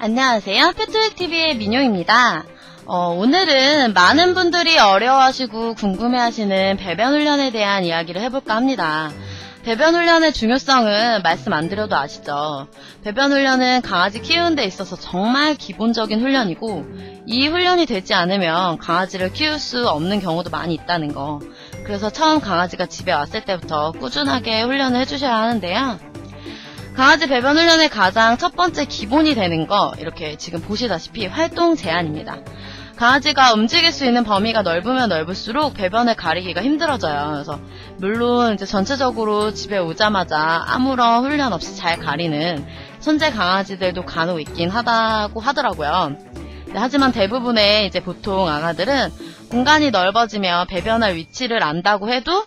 안녕하세요. 패트릭TV의 민용입니다. 오늘은 많은 분들이 어려워하시고 궁금해하시는 배변 훈련에 대한 이야기를 해볼까 합니다. 배변 훈련의 중요성은 말씀 안 드려도 아시죠? 배변 훈련은 강아지 키우는 데 있어서 정말 기본적인 훈련이고, 이 훈련이 되지 않으면 강아지를 키울 수 없는 경우도 많이 있다는 거. 그래서 처음 강아지가 집에 왔을 때부터 꾸준하게 훈련을 해주셔야 하는데요. 강아지 배변 훈련의 가장 첫 번째 기본이 되는 거, 이렇게 지금 보시다시피 활동 제한입니다. 강아지가 움직일 수 있는 범위가 넓으면 넓을수록 배변을 가리기가 힘들어져요. 그래서 물론 이제 전체적으로 집에 오자마자 아무런 훈련 없이 잘 가리는 천재 강아지들도 간혹 있긴 하다고 하더라고요. 하지만 대부분의 이제 보통 아가들은 공간이 넓어지면 배변할 위치를 안다고 해도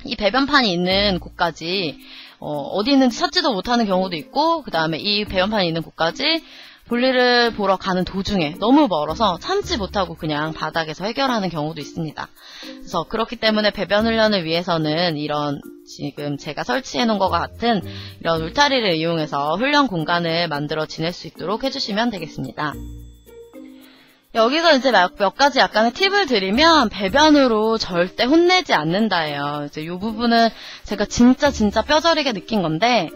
이 배변판이 있는 곳까지 어디 있는지 찾지도 못하는 경우도 있고, 그 다음에 이 배변판이 있는 곳까지 볼일을 보러 가는 도중에 너무 멀어서 참지 못하고 그냥 바닥에서 해결하는 경우도 있습니다. 그래서 그렇기 때문에 배변 훈련을 위해서는 이런 지금 제가 설치해 놓은 것과 같은 이런 울타리를 이용해서 훈련 공간을 만들어 지낼 수 있도록 해주시면 되겠습니다. 여기서 이제 몇 가지 약간의 팁을 드리면, 배변으로 절대 혼내지 않는다예요. 이제 이 부분은 제가 진짜 뼈저리게 느낀 건데,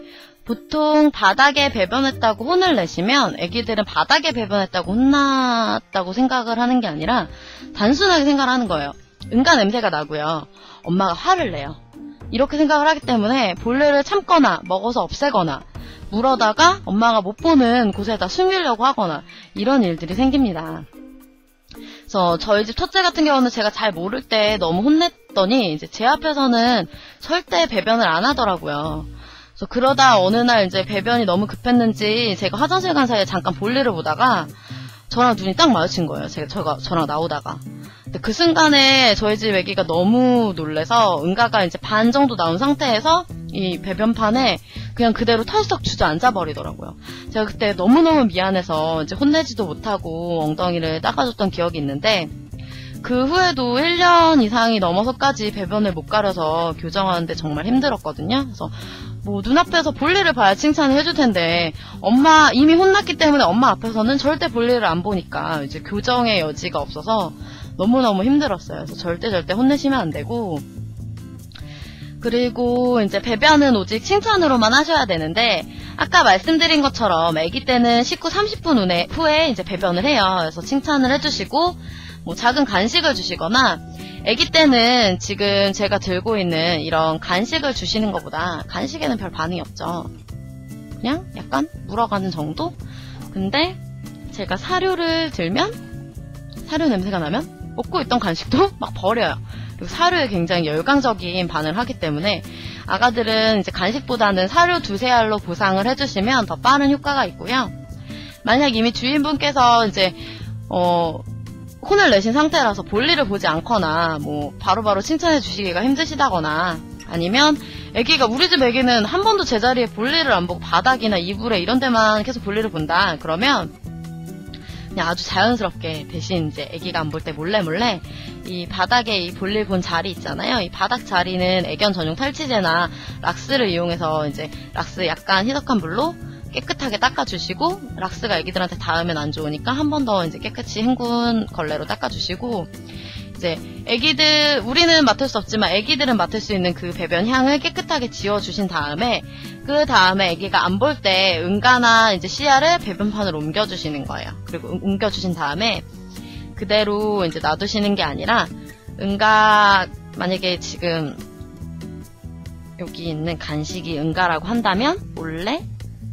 보통 바닥에 배변했다고 혼을 내시면 애기들은 바닥에 배변했다고 혼났다고 생각을 하는 게 아니라 단순하게 생각을 하는 거예요. 응가 냄새가 나고요. 엄마가 화를 내요. 이렇게 생각을 하기 때문에 볼일을 참거나 먹어서 없애거나 물어다가 엄마가 못 보는 곳에다 숨기려고 하거나 이런 일들이 생깁니다. 그래서 저희 집 첫째 같은 경우는 제가 잘 모를 때 너무 혼냈더니 이제 제 앞에서는 절대 배변을 안 하더라고요. 그래서 그러다 어느 날 이제 배변이 너무 급했는지 제가 화장실 간 사이에 잠깐 볼일을 보다가 저랑 눈이 딱 마주친 거예요. 저랑 나오다가. 근데 그 순간에 저희 집 애기가 너무 놀래서 응가가 이제 반 정도 나온 상태에서 이 배변판에 그냥 그대로 털썩 주저앉아 버리더라고요. 제가 그때 너무너무 미안해서 이제 혼내지도 못하고 엉덩이를 닦아줬던 기억이 있는데, 그 후에도 1년 이상이 넘어서까지 배변을 못 가려서 교정하는데 정말 힘들었거든요. 그래서 뭐 눈앞에서 볼일을 봐야 칭찬을 해줄 텐데, 엄마 이미 혼났기 때문에 엄마 앞에서는 절대 볼일을 안 보니까 이제 교정의 여지가 없어서 너무너무 힘들었어요. 그래서 절대 혼내시면 안 되고, 그리고 이제 배변은 오직 칭찬으로만 하셔야 되는데, 아까 말씀드린 것처럼 아기 때는 식후 30분 후에 이제 배변을 해요. 그래서 칭찬을 해주시고 뭐 작은 간식을 주시거나, 아기 때는 지금 제가 들고 있는 이런 간식을 주시는 것보다 간식에는 별 반응이 없죠. 그냥 약간 물어가는 정도? 근데 제가 사료를 들면, 사료 냄새가 나면 먹고 있던 간식도 막 버려요. 그리고 사료에 굉장히 열광적인 반응을 하기 때문에 아가들은 이제 간식보다는 사료 2-3알로 보상을 해주시면 더 빠른 효과가 있고요. 만약 이미 주인분께서 이제 혼을 내신 상태라서 볼일을 보지 않거나 뭐 바로바로 칭찬해 주시기가 힘드시다거나, 아니면 애기가, 우리 집 애기는 한 번도 제자리에 볼일을 안 보고 바닥이나 이불에 이런 데만 계속 볼일을 본다, 그러면 그냥 아주 자연스럽게 대신 이제 애기가 안 볼 때 몰래 이 바닥에 이 볼일 본 자리 있잖아요. 이 바닥 자리는 애견 전용 탈취제나 락스를 이용해서 이제 락스 약간 희석한 물로 깨끗하게 닦아주시고, 락스가 애기들한테 닿으면 안 좋으니까 한 번 더 이제 깨끗이 헹군 걸레로 닦아주시고, 이제 애기들, 우리는 맡을 수 없지만 애기들은 맡을 수 있는 그 배변 향을 깨끗하게 지워주신 다음에, 그 다음에 애기가 안 볼 때 응가나 이제 시야를 배변판으로 옮겨주시는 거예요. 그리고 옮겨주신 다음에 그대로 이제 놔두시는 게 아니라, 응가, 만약에 지금 여기 있는 간식이 응가라고 한다면 몰래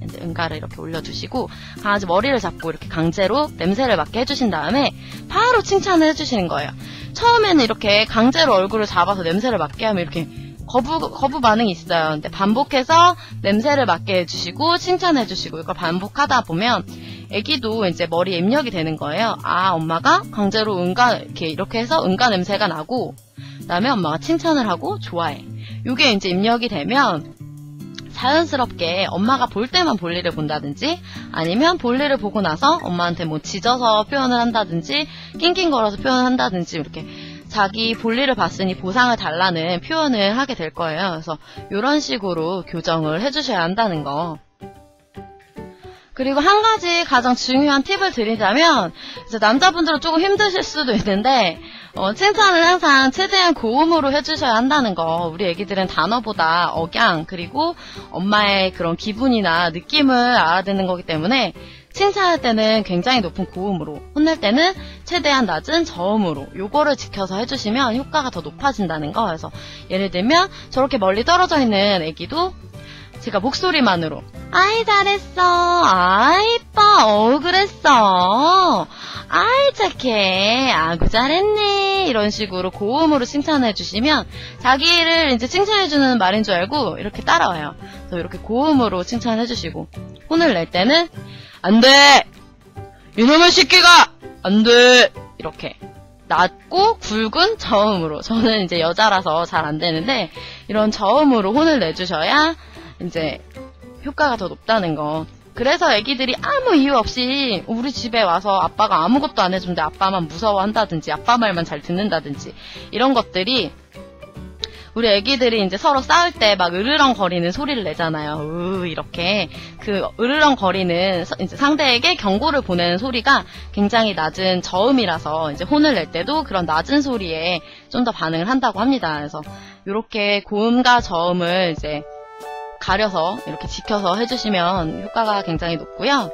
이제 응가를 이렇게 올려주시고, 강아지 머리를 잡고 이렇게 강제로 냄새를 맡게 해주신 다음에 바로 칭찬을 해주시는 거예요. 처음에는 이렇게 강제로 얼굴을 잡아서 냄새를 맡게 하면 이렇게 거부 반응이 있어요. 근데 반복해서 냄새를 맡게 해주시고 칭찬해주시고 이걸 반복하다 보면 애기도 이제 머리에 입력이 되는 거예요. 아, 엄마가 강제로 이렇게 해서 응가 냄새가 나고, 그다음에 엄마가 칭찬을 하고 좋아해. 이게 이제 입력이 되면 자연스럽게 엄마가 볼 때만 볼일을 본다든지, 아니면 볼일을 보고 나서 엄마한테 뭐 짖어서 표현을 한다든지 낑낑거려서 표현을 한다든지, 이렇게 자기 볼일을 봤으니 보상을 달라는 표현을 하게 될 거예요. 그래서 이런 식으로 교정을 해주셔야 한다는 거. 그리고 한 가지 가장 중요한 팁을 드리자면, 이제 남자분들은 조금 힘드실 수도 있는데, 칭찬을 항상 최대한 고음으로 해주셔야 한다는 거. 우리 애기들은 단어보다 억양, 그리고 엄마의 그런 기분이나 느낌을 알아듣는 거기 때문에, 칭찬할 때는 굉장히 높은 고음으로, 혼낼 때는 최대한 낮은 저음으로, 요거를 지켜서 해주시면 효과가 더 높아진다는 거. 그래서 예를 들면, 저렇게 멀리 떨어져 있는 애기도 제가 목소리만으로 아이 잘했어, 아이 이뻐, 그랬어, 아이 착해, 아구 잘했네, 이런 식으로 고음으로 칭찬해 주시면 자기를 이제 칭찬해주는 말인 줄 알고 이렇게 따라와요. 그래서 이렇게 고음으로 칭찬해 주시고, 혼을 낼 때는 안돼, 이놈의 새끼가 안돼, 이렇게 낮고 굵은 저음으로, 저는 이제 여자라서 잘 안되는데 이런 저음으로 혼을 내주셔야 이제 효과가 더 높다는 거. 그래서 애기들이 아무 이유 없이 우리 집에 와서 아빠가 아무것도 안 해주는데 아빠만 무서워한다든지 아빠 말만 잘 듣는다든지, 이런 것들이 우리 애기들이 이제 서로 싸울 때 막 으르렁거리는 소리를 내잖아요. 이렇게 그 으르렁거리는 이제 상대에게 경고를 보내는 소리가 굉장히 낮은 저음이라서 이제 혼을 낼 때도 그런 낮은 소리에 좀 더 반응을 한다고 합니다. 그래서 이렇게 고음과 저음을 이제 가려서 이렇게 지켜서 해주시면 효과가 굉장히 높고요.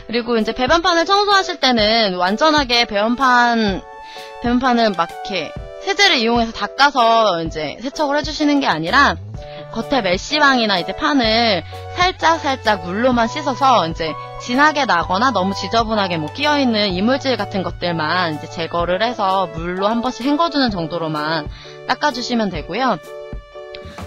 그리고 이제 배변판을 청소하실 때는 완전하게 배변판을 막 이렇게 세제를 이용해서 닦아서 이제 세척을 해주시는 게 아니라 겉에 메쉬망이나 이제 판을 살짝 물로만 씻어서 이제 진하게 나거나 너무 지저분하게 뭐 끼어있는 이물질 같은 것들만 이제 제거를 해서 물로 한 번씩 헹궈주는 정도로만 닦아주시면 되고요.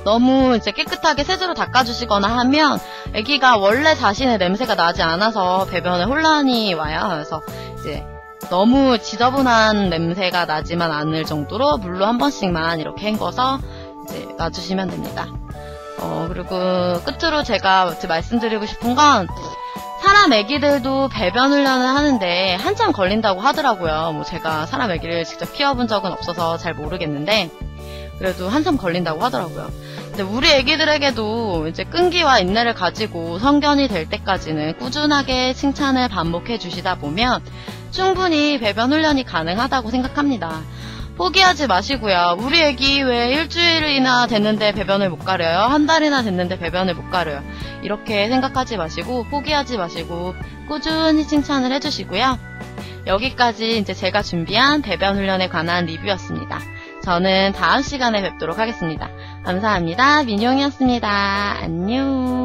너무 이제 깨끗하게 세제로 닦아주시거나 하면 아기가 원래 자신의 냄새가 나지 않아서 배변에 혼란이 와요. 그래서 이제 너무 지저분한 냄새가 나지만 않을 정도로 물로 한 번씩만 이렇게 헹궈서 이제 놔주시면 됩니다. 그리고 끝으로 제가 말씀드리고 싶은 건, 사람 애기들도 배변 훈련을 하는데 한참 걸린다고 하더라고요. 뭐 제가 사람 애기를 직접 키워본 적은 없어서 잘 모르겠는데 그래도 한참 걸린다고 하더라고요. 근데 우리 애기들에게도 이제 끈기와 인내를 가지고 성견이 될 때까지는 꾸준하게 칭찬을 반복해 주시다 보면 충분히 배변 훈련이 가능하다고 생각합니다. 포기하지 마시고요. 우리 애기 왜 일주일이나 됐는데 배변을 못 가려요? 한 달이나 됐는데 배변을 못 가려요? 이렇게 생각하지 마시고, 포기하지 마시고 꾸준히 칭찬을 해주시고요. 여기까지 이제 제가 준비한 배변 훈련에 관한 리뷰였습니다. 저는 다음 시간에 뵙도록 하겠습니다. 감사합니다. 민용이었습니다. 안녕.